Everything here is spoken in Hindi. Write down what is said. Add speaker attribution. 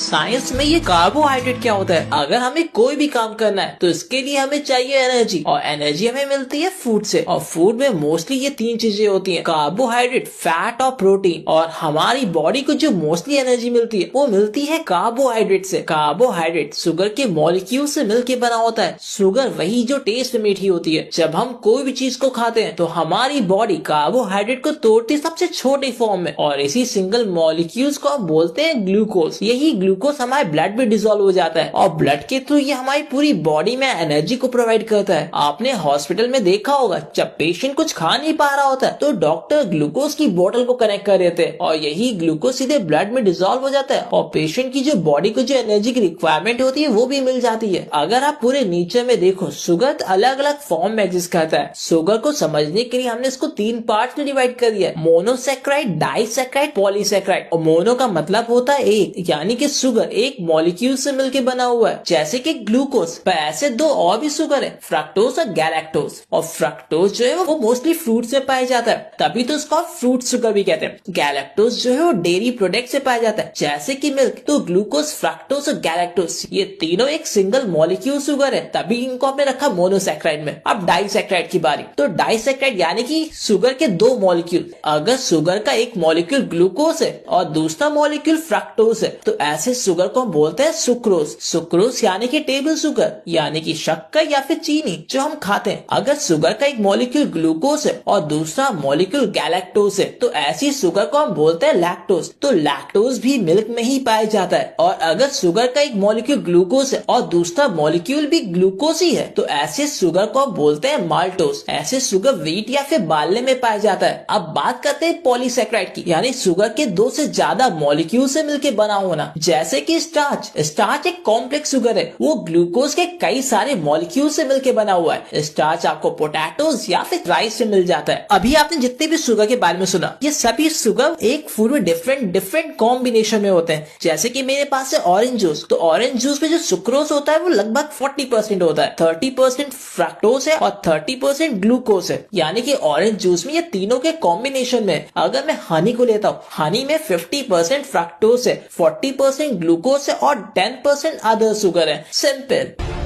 Speaker 1: साइंस में ये कार्बोहाइड्रेट क्या होता है? अगर हमें कोई भी काम करना है तो इसके लिए हमें चाहिए एनर्जी, और एनर्जी हमें मिलती है फूड से। और फूड में मोस्टली ये तीन चीजें होती हैं, कार्बोहाइड्रेट, फैट और प्रोटीन। और हमारी बॉडी को जो मोस्टली एनर्जी मिलती है वो मिलती है कार्बोहाइड्रेट से। कार्बोहाइड्रेट शुगर के मॉलिक्यूल से मिलकर बना होता है। शुगर वही जो टेस्ट में मीठी होती है। जब हम कोई भी चीज को खाते हैं तो हमारी बॉडी कार्बोहाइड्रेट को तोड़ती है सबसे छोटे फॉर्म में, और इसी सिंगल मॉलिक्यूल्स को हम बोलते हैं ग्लूकोज। यही ग्लूकोज हमारे ब्लड में डिसॉल्व हो जाता है और ब्लड के थ्रू ये हमारी पूरी बॉडी में एनर्जी को प्रोवाइड करता है। आपने हॉस्पिटल में देखा होगा, जब पेशेंट कुछ खा नहीं पा रहा होता है तो डॉक्टर ग्लूकोज की बोतल को कनेक्ट कर देते हैं और यही ग्लूकोज सीधे ब्लड में डिसॉल्व हो जाता है और पेशेंट की जो बॉडी को जो एनर्जी की रिक्वायरमेंट होती है वो भी मिल जाती है। अगर आप पूरे नीचे में देखो, शुगर अलग अलग फॉर्म में एग्जिस्ट करता है। शुगर को समझने के लिए हमने इसको तीन पार्ट में डिवाइड कर दिया है, मोनोसैकेराइड, डाइसैकेराइड, पॉलीसैकेराइड। और मोनो का मतलब होता है एक, यानी कि शुगर एक मॉलिक्यूल से मिलकर बना हुआ है, जैसे कि ग्लूकोज। पर ऐसे दो और भी शुगर है, फ्रक्टोज और गैलेक्टोज। और फ्रक्टोज जो है वो मोस्टली फ्रूट से पाया जाता है, तभी तो उसको फ्रूट शुगर भी कहते हैं। गैलेक्टोज जो है वो डेयरी प्रोडक्ट से पाया जाता है, जैसे कि मिल्क। तो ग्लूकोज, फ्रक्टोज और गैलेक्टोज ये तीनों एक सिंगल मॉलिक्यूल शुगर है, तभी इनको हमने रखा मोनोसैकेराइड में। अब डाइसैकेराइड की बारी। तो डाइसैकेराइड यानी कि शुगर के दो मॉलिक्यूल। अगर शुगर का एक मॉलिक्यूल ग्लूकोज है और दूसरा मॉलिक्यूल फ्रक्टोज है तो ऐसे शुगर को हम बोलते हैं सुक्रोज। सुक्रोज यानी कि टेबल शुगर, यानी कि शक्कर या फिर चीनी जो हम खाते हैं। अगर शुगर का एक मॉलिक्यूल ग्लूकोज है और दूसरा मॉलिक्यूल गैलेक्टोज है तो ऐसी शुगर को हम बोलते हैं लैक्टोज। तो लैक्टोज भी मिल्क में ही पाया जाता है। और अगर शुगर का एक मॉलिक्यूल ग्लूकोज है और दूसरा मॉलिक्यूल भी ग्लूकोज ही है तो ऐसे शुगर को हम बोलते हैं माल्टोज। ऐसे शुगर व्हीट या फिर बार्ले में पाया जाता है। अब बात करते हैं पॉलीसैकेराइड की, यानी शुगर के दो से ज्यादा मॉलिक्यूल से मिलकर बना होना, जैसे कि स्टार्च। स्टार्च एक कॉम्प्लेक्स शुगर है, वो ग्लूकोज के कई सारे मॉलिक्यूल से मिलकर बना हुआ है। स्टार्च आपको पोटैटोज या फिर राइस से मिल जाता है। अभी आपने जितने भी शुगर के बारे में सुना, ये सभी शुगर एक फूड में डिफरेंट कॉम्बिनेशन में होते हैं। जैसे कि मेरे पास है ऑरेंज जूस, तो ऑरेंज जूस में जो सुक्रोज होता है वो लगभग 40% होता है, 30% फ्रक्टोज है और 30% ग्लूकोज है। यानी कि ऑरेंज जूस में ये तीनों के कॉम्बिनेशन में। अगर मैं हनी को लेता हूँ, हनी में 50% फ्रक्टोज है, 40% ग्लूकोज है और 10% अदर शुगर है। सिंपल।